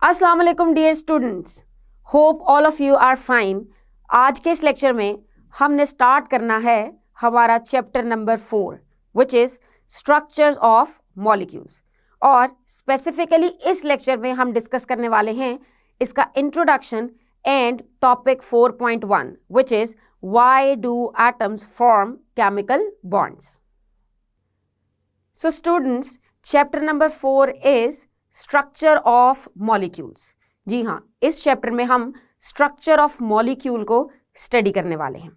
अस्सलाम वालेकुम dear students, hope all of you are fine. आज के इस लेक्चर में हमने स्टार्ट करना है हमारा chapter number 4 which is structures of molecules. और स्पेसिफिकली इस लेक्चर में हम डिस्कस करने वाले हैं इसका introduction and topic 4.1 which is why do atoms form chemical bonds. So students, chapter number 4 is structure of molecules. जी हाँ, इस चैप्टर में हम स्ट्रक्चर ऑफ मॉलिक्यूल को स्टडी करने वाले हैं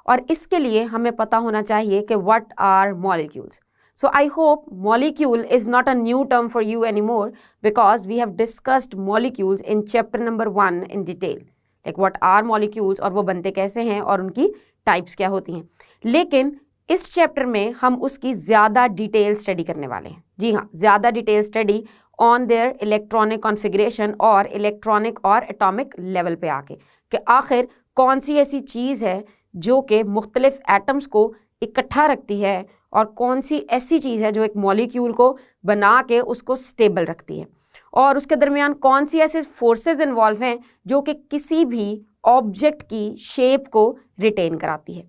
और इसके लिए हमें पता होना चाहिए कि what are molecules. So I hope molecule is not a new term for you any more because we have discussed molecules in chapter number 1 in detail, like what are molecules और वो बनते कैसे हैं और उनकी टाइप्स क्या होती हैं। लेकिन इस चैप्टर में हम उसकी ज़्यादा डिटेल स्टडी करने वाले हैं। जी हाँ, ज़्यादा detail study on their electronic configuration और इलेक्ट्रॉनिक और एटॉमिक लेवल पे आके कि आखिर कौन सी ऐसी चीज़ है जो कि मुख्तलिफ एटम्स को इकट्ठा रखती है और कौन सी ऐसी चीज़ है जो एक मॉलिक्यूल को बना के उसको स्टेबल रखती है, और उसके दरमियान कौन सी ऐसे फोर्सेस इन्वॉल्व हैं जो कि किसी भी ऑब्जेक्ट की शेप को रिटेन कराती है।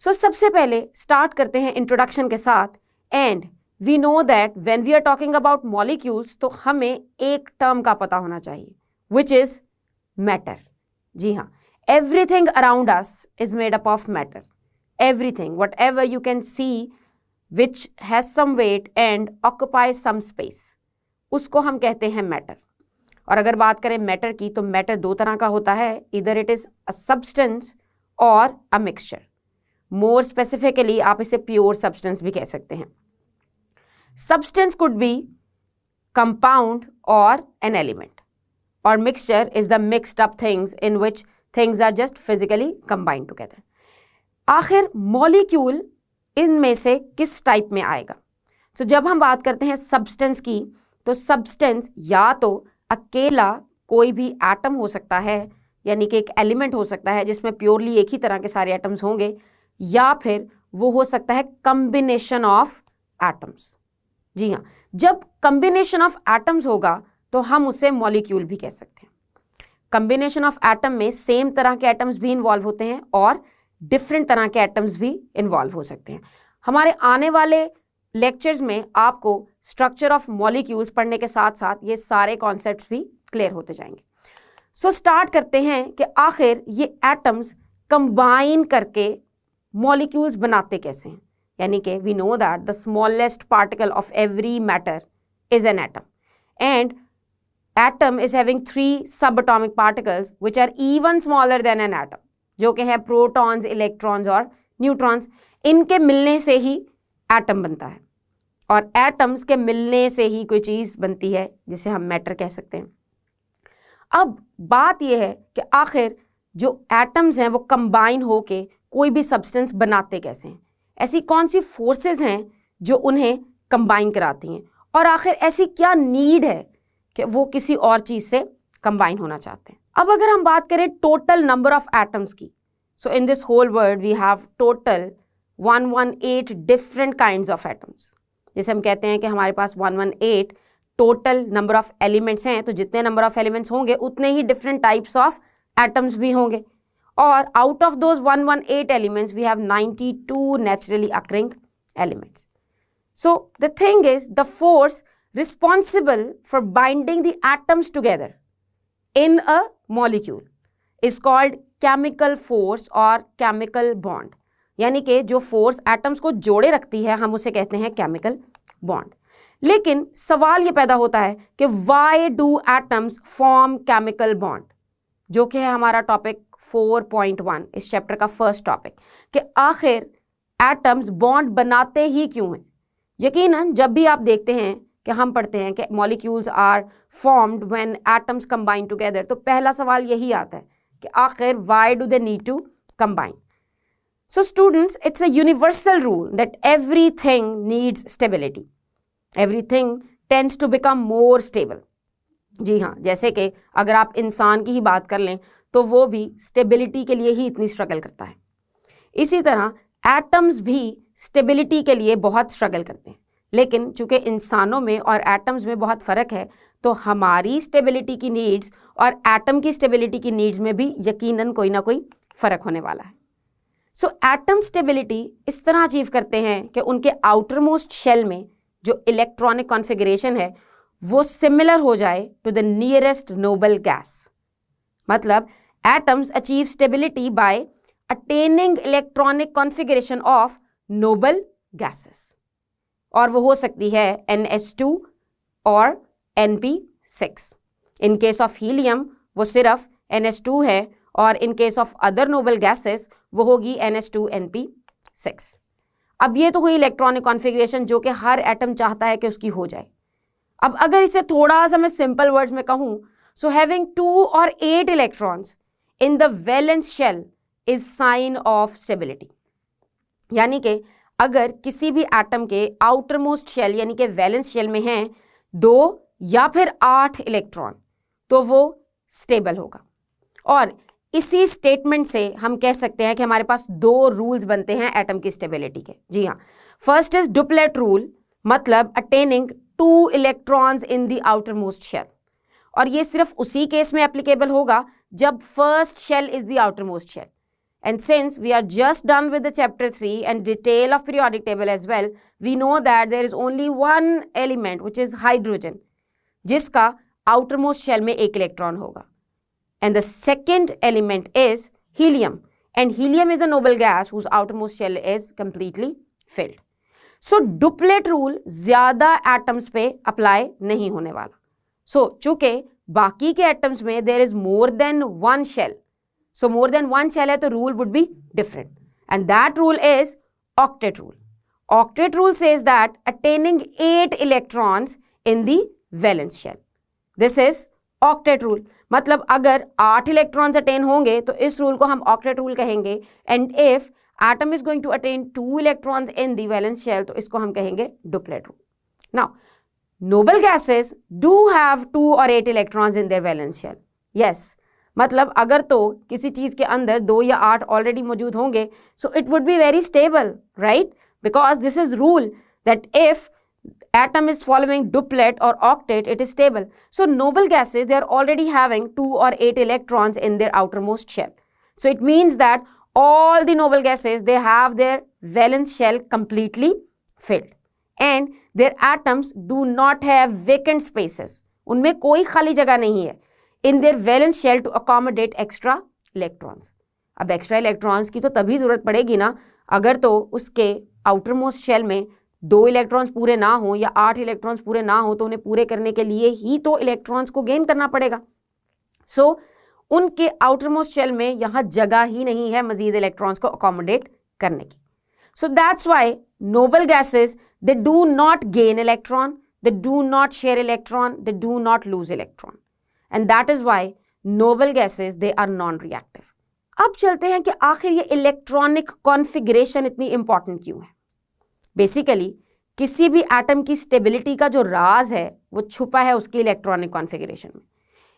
सो सबसे पहले स्टार्ट करते हैं इंट्रोडक्शन के साथ। And we know that when we are talking about molecules तो हमें एक टर्म का पता होना चाहिए विच इज़ मैटर। जी हाँ, everything around us is made up of matter. Everything, whatever you can see which has some weight and occupies some space, उसको हम कहते हैं मैटर। और अगर बात करें मैटर की तो मैटर दो तरह का होता है, इधर इट इज़ अ सब्सटेंस और अ मिक्सचर। मोर स्पेसिफिकली आप इसे प्योर सब्सटेंस भी कह सकते हैं। Substance could be compound or an element, or mixture is the mixed up things in which things are just physically combined together. आखिर molecule इनमें से किस टाइप में आएगा? So, जब हम बात करते हैं सब्सटेंस की तो सब्सटेंस या तो अकेला कोई भी एटम हो सकता है, यानी कि एक एलिमेंट हो सकता है जिसमें प्योरली एक ही तरह के सारे एटम्स होंगे, या फिर वो हो सकता है कम्बिनेशन ऑफ एटम्स। जी हाँ, जब कम्बिनेशन ऑफ एटम्स होगा तो हम उसे मॉलिक्यूल भी कह सकते हैं। कम्बिनेशन ऑफ एटम में सेम तरह के एटम्स भी इन्वॉल्व होते हैं और डिफरेंट तरह के एटम्स भी इन्वॉल्व हो सकते हैं। हमारे आने वाले लेक्चर्स में आपको स्ट्रक्चर ऑफ मॉलिक्यूल्स पढ़ने के साथ साथ ये सारे कॉन्सेप्ट्स भी क्लियर होते जाएंगे। सो स्टार्ट करते हैं कि आखिर ये एटम्स कंबाइन करके मॉलिक्यूल्स बनाते कैसे हैं। यानी कि we know that the smallest particle of every matter is an atom, and atom is having 3 sub atomic particles which are even smaller than an atom, जो कि है प्रोटॉन्स, इलेक्ट्रॉन्स और न्यूट्रॉन्स। इनके मिलने से ही एटम बनता है और एटम्स के मिलने से ही कोई चीज़ बनती है जिसे हम मैटर कह सकते हैं। अब बात यह है कि आखिर जो एटम्स हैं वो कंबाइन होके कोई भी सब्सटेंस बनाते कैसे हैं, ऐसी कौन सी फोर्सेस हैं जो उन्हें कंबाइन कराती हैं, और आखिर ऐसी क्या नीड है कि वो किसी और चीज़ से कंबाइन होना चाहते हैं। अब अगर हम बात करें टोटल नंबर ऑफ एटम्स की, so in this whole world we have total 118 different kinds of atoms. जैसे हम कहते हैं कि हमारे पास 118 टोटल नंबर ऑफ एलिमेंट्स हैं, तो जितने नंबर ऑफ एलिमेंट्स होंगे उतने ही डिफरेंट टाइप्स ऑफ एटम्स भी होंगे। और out of those 118 elements, we have 92 naturally occurring elements. So the thing is, the force responsible for binding the atoms together in a molecule is called chemical force or chemical bond. यानी कि जो force atoms को जोड़े रखती है हम उसे कहते हैं केमिकल बॉन्ड। लेकिन सवाल ये पैदा होता है कि why do atoms form chemical bond, जो कि है हमारा टॉपिक 4.1 इस चैप्टर का फर्स्ट टॉपिक, कि आखिर एटम्स बॉन्ड बनाते ही क्यों हैं। यकीनन जब भी आप देखते हैं कि हम पढ़ते हैं कि molecules are formed when atoms combine together, तो पहला सवाल यही आता है कि आखिर why do they need to combine. So students, it's a universal rule that everything needs stability, everything tends to become more stable. जी हाँ, जैसे कि अगर आप इंसान की ही बात कर लें तो वो भी स्टेबिलिटी के लिए ही इतनी स्ट्रगल करता है। इसी तरह एटम्स भी स्टेबिलिटी के लिए बहुत स्ट्रगल करते हैं। लेकिन चूंकि इंसानों में और एटम्स में बहुत फ़र्क है तो हमारी स्टेबिलिटी की नीड्स और एटम की स्टेबिलिटी की नीड्स में भी यकीनन कोई ना कोई फर्क होने वाला है। सो एटम स्टेबिलिटी इस तरह अचीव करते हैं कि उनके आउटर मोस्ट शेल में जो इलेक्ट्रॉनिक कॉन्फ़िगरेशन है वो सिमिलर हो जाए to the nearest noble gas. मतलब atoms achieve stability by attaining electronic configuration of noble gases, और वो हो सकती है NH2 और NP6। In case of helium वो सिर्फ NH2 है, और in case of other noble gases वो होगी NH2 NP6। अब ये तो हुई इलेक्ट्रॉनिक कॉन्फ़िगरेशन जो कि हर एटम चाहता है कि उसकी हो जाए। अब अगर इसे थोड़ा सा मैं सिंपल वर्ड्स में कहूँ, सो हैविंग 2 और 8 electrons in the valence shell is sign of stability. यानी कि अगर किसी भी एटम के आउटर मोस्ट शेल यानी कि वैलेंस शेल में हैं 2 या फिर 8 इलेक्ट्रॉन, तो वो स्टेबल होगा। और इसी स्टेटमेंट से हम कह सकते हैं कि हमारे पास 2 रूल्स बनते हैं एटम की स्टेबिलिटी के। जी हाँ, फर्स्ट इज डुप्लेट रूल, मतलब attaining 2 electrons in the outer most shell, और ये सिर्फ उसी केस में एप्लीकेबल होगा जब first shell is the outer most shell. And since we are just done with the chapter 3 and detail of periodic table as well, we know that there is only one element which is hydrogen, जिसका outermost shell में 1 electron होगा। And the second element is helium, and helium is a noble gas whose outermost shell is completely filled. So duplet rule ज़्यादा atoms पे apply नहीं होने वाला। So चूँकि बाकी के atoms में there is more than one shell, so more than one shell है तो rule would be different, and that rule is octet rule. Octet rule says that attaining 8 electrons in the valence shell. This is octet rule. मतलब अगर 8 electrons attain होंगे तो इस rule को हम octet rule कहेंगे, and if atom is going to attain 2 electrons in the valence shell तो इसको हम कहेंगे duplet rule. Now noble gases do have 2 और 8 electrons in their valence shell. Yes, मतलब अगर तो किसी चीज़ के अंदर 2 या 8 ऑलरेडी मौजूद होंगे, so it would be very stable, right? Because this is rule that if atom is following duplet or octet, it is stable. So noble gases, they are already having 2 or 8 electrons in their outermost shell. So it means that all the noble gases, they have their valence shell completely filled, and their atoms do not have vacant spaces. उनमें कोई खाली जगह नहीं है in their valence shell to accommodate extra electrons. अब extra electrons की तो तभी ज़रूरत पड़ेगी ना अगर तो उसके outermost shell में 2 इलेक्ट्रॉन्स पूरे ना हो या 8 इलेक्ट्रॉन्स पूरे ना हो, तो उन्हें पूरे करने के लिए ही तो इलेक्ट्रॉन्स को गेन करना पड़ेगा। सो उनके आउटरमोस्ट शेल में यहाँ जगह ही नहीं है मजीद इलेक्ट्रॉन्स को अकोमोडेट करने की। So that's why noble gases they do not gain electron, they do not share electron, they do not lose electron, and that is why noble gases they are non reactive. अब चलते हैं कि आखिर ये electronic configuration इतनी important क्यों है। Basically किसी भी एटम की स्टेबिलिटी का जो राज है वो छुपा है उसकी इलेक्ट्रॉनिक कॉन्फ़िगरेशन में।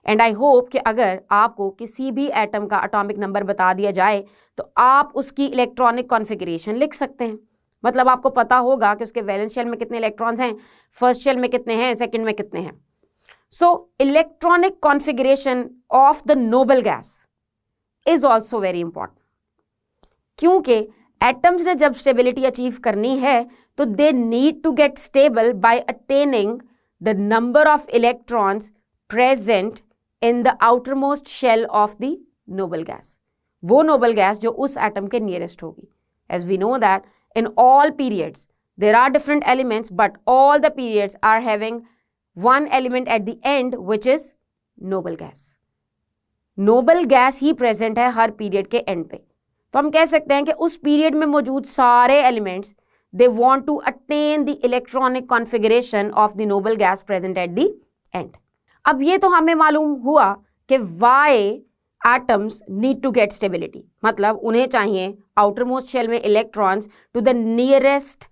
एंड आई होप कि अगर आपको किसी भी एटम का एटॉमिक नंबर बता दिया जाए तो आप उसकी इलेक्ट्रॉनिक कॉन्फ़िगरेशन लिख सकते हैं। मतलब आपको पता होगा कि उसके वैलेंस शेल में कितने इलेक्ट्रॉन्स हैं, फर्स्ट शेल में कितने हैं, सेकंड में कितने हैं। So electronic configuration of the noble gas is also very important, क्योंकि एटम्स ने जब स्टेबिलिटी अचीव करनी है तो they need to get stable by attaining the number of electrons present in the outermost shell of the noble gas. वो noble gas जो उस atom के नियरेस्ट होगी। As we know that in all periods there are different elements, but all the periods are having one element eight the and which is noble gas. Noble gas he present है हर period के and पे। तो हम कह सकते हैं कि उस पीरियड में मौजूद सारे elements they want to attain the electronic configuration of the noble gas present at the end. अब ये तो हमें मालूम हुआ कि why atoms need to get stability, मतलब उन्हें चाहिए आउटर मोस्ट शेल में electrons to the nearest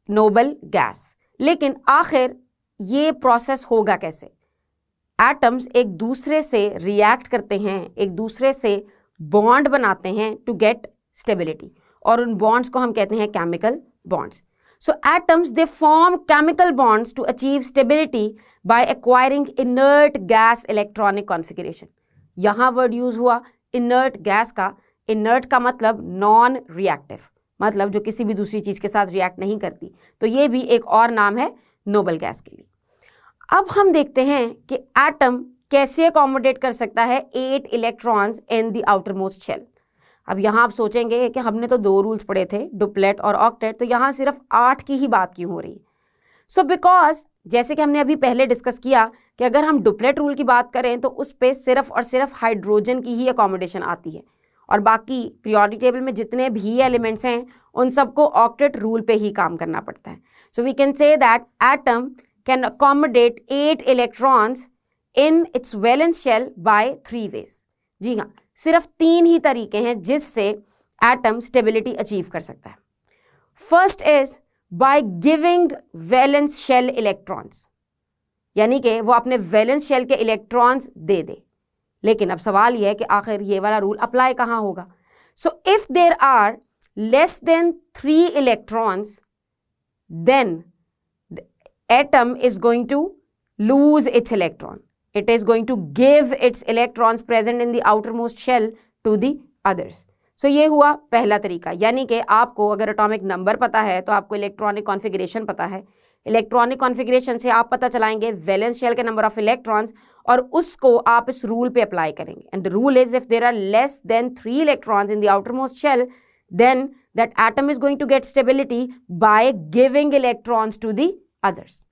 noble gas. लेकिन आखिर ये प्रोसेस होगा कैसे? एटम्स एक दूसरे से रिएक्ट करते हैं, एक दूसरे से बॉन्ड बनाते हैं टू गेट स्टेबिलिटी, और उन बॉन्ड्स को हम कहते हैं chemical bonds. So atoms, they form chemical bonds to achieve stability by acquiring inert gas electronic configuration. यहाँ वर्ड यूज हुआ inert gas का. inert का मतलब नॉन रिएक्टिव, मतलब जो किसी भी दूसरी चीज के साथ रिएक्ट नहीं करती. तो ये भी एक और नाम है नोबल गैस के लिए. अब हम देखते हैं कि एटम कैसे अकोमोडेट कर सकता है 8 electrons in the outer most shell. अब यहाँ आप सोचेंगे कि हमने तो 2 रूल्स पढ़े थे, डुप्लेट और ऑक्टेट, तो यहाँ सिर्फ 8 की ही बात क्यों हो रही है? सो बिकॉज जैसे कि हमने अभी पहले डिस्कस किया कि अगर हम डुप्लेट रूल की बात करें तो उस पर सिर्फ और सिर्फ हाइड्रोजन की ही अकोमोडेशन आती है, और बाकी पीरियोडिक टेबल में जितने भी एलिमेंट्स हैं उन सबको ऑक्टेट रूल पे ही काम करना पड़ता है. So we can say that atom can accommodate 8 electrons in its valence shell by 3 ways. जी हाँ, सिर्फ 3 ही तरीके हैं जिससे एटम स्टेबिलिटी अचीव कर सकता है. First is by giving valence shell electrons, यानी कि वो अपने वैलेंस शेल के इलेक्ट्रॉन्स दे दे. लेकिन अब सवाल यह है कि आखिर ये वाला रूल अप्लाई कहाँ होगा? So if there are less than 3 electrons then atom is going to lose its electron. It is going to give its electrons present in the outermost shell to the others. So ये हुआ पहला तरीका, यानी कि आपको अगर atomic number पता है तो आपको इलेक्ट्रॉनिक कॉन्फ़िगरेशन पता है. इलेक्ट्रॉनिक कॉन्फ़िगरेशन से आप पता चलाएंगे वैलेंस शेल के नंबर ऑफ इलेक्ट्रॉन्स और उसको आप इस रूल पे अप्लाई करेंगे. And the rule is if there are less than 3 electrons in the outermost shell then that atom is going to get stability by giving electrons to the others.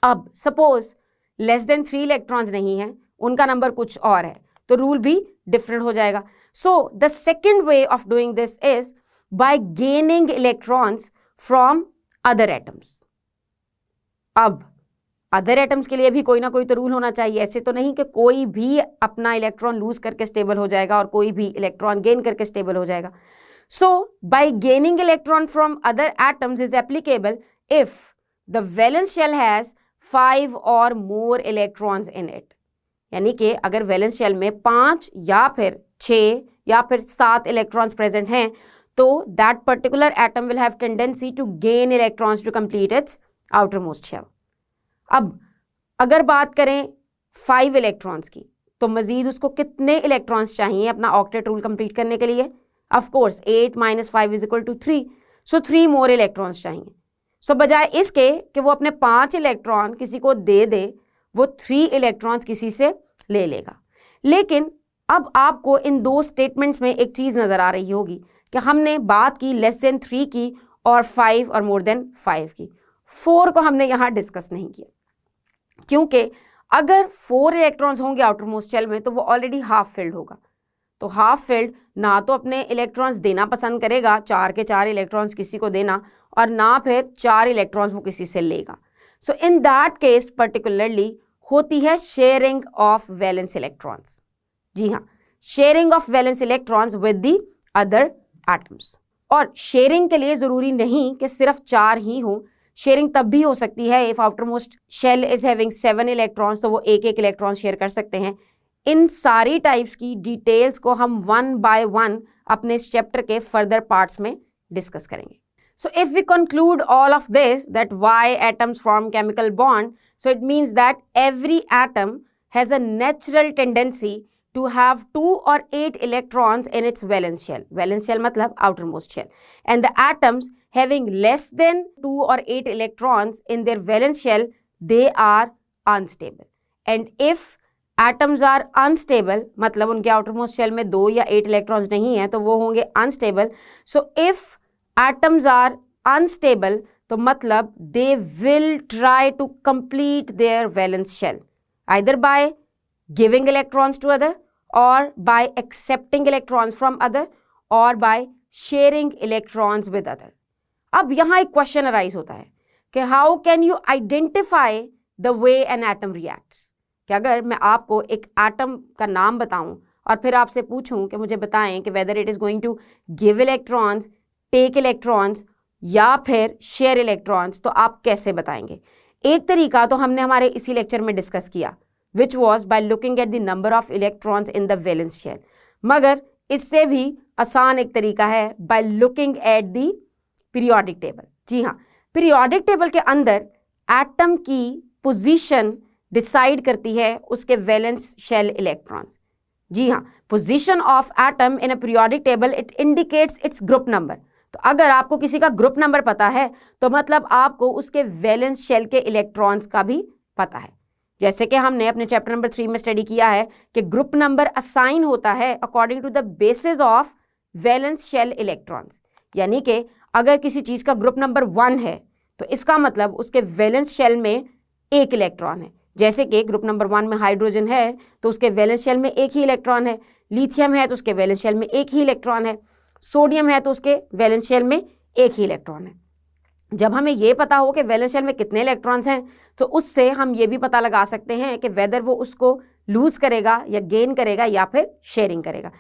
अब suppose less than 3 electrons नहीं हैं, उनका number कुछ और है, तो rule भी different हो जाएगा. So the second way of doing this is by gaining electrons from other atoms. अब अदर एटम्स के लिए भी कोई ना कोई तो रूल होना चाहिए. ऐसे तो नहीं कि कोई भी अपना इलेक्ट्रॉन लूज करके स्टेबल हो जाएगा और कोई भी इलेक्ट्रॉन गेन करके स्टेबल हो जाएगा. So by gaining electron from other atoms is applicable if the valence shell has 5 और मोर इलेक्ट्रॉन्स इन इट. यानी कि अगर वैलेंस शेल में 5 या फिर 6 या फिर 7 इलेक्ट्रॉन्स प्रेजेंट हैं तो that particular atom will have tendency to gain electrons to complete its आउटर मोस्ट शेल. अब अगर बात करें 5 इलेक्ट्रॉन्स की तो मजीद उसको कितने इलेक्ट्रॉन्स चाहिए अपना ऑक्टेट रूल कंप्लीट करने के लिए? Of course 8 - 5 = 3. So 3 more electrons चाहिए. सो बजाय इसके कि वो अपने 5 इलेक्ट्रॉन किसी को दे दे, वो 3 इलेक्ट्रॉन्स किसी से ले लेगा. लेकिन अब आपको इन 2 स्टेटमेंट्स में एक चीज़ नज़र आ रही होगी कि हमने बात की लेस देन 3 की और 5 और मोर देन 5 की. 4 को हमने यहाँ डिस्कस नहीं किया, क्योंकि अगर 4 इलेक्ट्रॉन्स होंगे आउटर मोस्ट शेल में तो वो ऑलरेडी हाफ फिल्ड होगा. तो हाफ फिल्ड ना तो अपने इलेक्ट्रॉन्स देना पसंद करेगा, 4 के 4 इलेक्ट्रॉन्स किसी को देना, और ना फिर 4 इलेक्ट्रॉन्स वो किसी से लेगा. सो इन दैट केस पर्टिकुलरली होती है शेयरिंग ऑफ वैलेंस इलेक्ट्रॉन्स. जी हाँ, sharing of valence electrons with the other atoms. और शेयरिंग के लिए ज़रूरी नहीं कि सिर्फ 4 ही हों. शेयरिंग तब भी हो सकती है इफ़ आउटर most shell is having 7 electrons, तो वो एक इलेक्ट्रॉन शेयर कर सकते हैं. इन सारी टाइप्स की डिटेल्स को हम 1 by 1 अपने इस चैप्टर के फर्दर पार्ट्स में डिस्कस करेंगे. So if we conclude all of this, that why atoms form chemical bond, so it means that every atom has a natural tendency to have 2 or 8 electrons in its valence shell. Valence shell मतलब outermost shell. And the atoms having less than 2 or 8 electrons in their valence shell, they are unstable. And if atoms are unstable, मतलब उनके outermost shell में 2 या 8 electrons नहीं हैं, तो वो होंगे unstable. So if atoms are unstable, तो मतलब they will try to complete their valence shell either by giving electrons to other or by accepting electrons from other or by sharing electrons with other. अब यहाँ एक question arise होता है कि how can you identify the way an atom reacts? कि अगर मैं आपको एक एटम का नाम बताऊं और फिर आपसे पूछूं कि मुझे बताएं कि whether it is going to give electrons, take electrons या फिर शेयर इलेक्ट्रॉन्स, तो आप कैसे बताएंगे? एक तरीका तो हमने हमारे इसी लेक्चर में डिस्कस किया, which was by looking at the number of electrons in the valence shell. मगर इससे भी आसान एक तरीका है by looking at the periodic table. जी हाँ, पीरियोडिक टेबल के अंदर एटम की पोजीशन डिसाइड करती है उसके वैलेंस शेल इलेक्ट्रॉन्स। जी हाँ, position of atom in a periodic table it indicates its group number. तो अगर आपको किसी का ग्रुप नंबर पता है तो मतलब आपको उसके वैलेंस शेल के इलेक्ट्रॉन्स का भी पता है। जैसे कि हमने अपने चैप्टर नंबर 3 में स्टडी किया है कि ग्रुप नंबर असाइन होता है according to the basis of valence shell electrons. यानी कि अगर किसी चीज़ का ग्रुप नंबर 1 है तो इसका मतलब उसके वैलेंस शेल में एक इलेक्ट्रॉन है। जैसे कि ग्रुप नंबर 1 में हाइड्रोजन है तो उसके वैलेंस शेल में एक ही इलेक्ट्रॉन है, लिथियम है तो उसके वैलेंस शेल में एक ही इलेक्ट्रॉन है, सोडियम है तो उसके वैलेंस शेल में एक ही इलेक्ट्रॉन है। जब हमें ये पता हो कि वैलेंस शेल में कितने इलेक्ट्रॉन्स हैं तो उससे हम ये भी पता लगा सकते हैं कि वेदर वो उसको लूज करेगा या गेन करेगा या फिर शेयरिंग करेगा।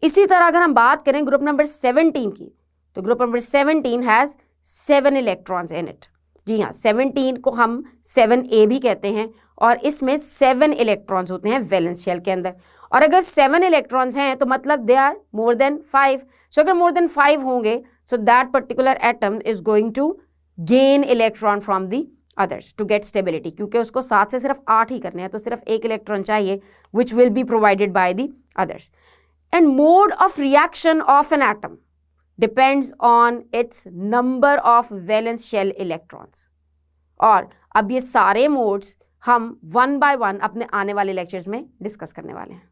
इसी तरह अगर हम बात करें ग्रुप नंबर 17 की तो group number 17 has 7 electrons in it. जी हाँ, 17 को हम 7A भी कहते हैं और इसमें 7 इलेक्ट्रॉन्स होते हैं वैलेंस शेल के अंदर। और अगर 7 इलेक्ट्रॉन्स हैं तो मतलब दे आर मोर देन 5। सो अगर मोर देन 5 होंगे so that particular atom is going to gain electron from the others to get stability, क्योंकि उसको 7 से सिर्फ 8 ही करने हैं तो सिर्फ एक इलेक्ट्रॉन चाहिए which will be provided by the others. And mode of reaction of an atom depends on its number of valence shell electrons। और अब ये सारे मोड्स हम 1 by 1 अपने आने वाले लेक्चर्स में डिस्कस करने वाले हैं।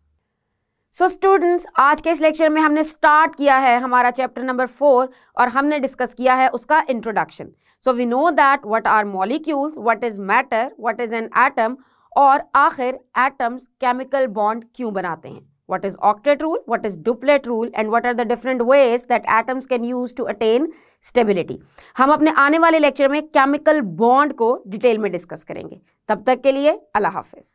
सो स्टूडेंट्स, आज के इस लेक्चर में हमने स्टार्ट किया है हमारा चैप्टर नंबर 4 और हमने डिस्कस किया है उसका introduction. So we know that what are molecules, what is matter, what is an atom और आखिर एटम्स केमिकल बॉन्ड क्यों बनाते हैं। What is octet rule, what is duplet rule and what are the different ways that atoms can use to attain stability। हम अपने आने वाले lecture में केमिकल बॉन्ड को डिटेल में डिस्कस करेंगे। तब तक के लिए अल्लाह हाफिज।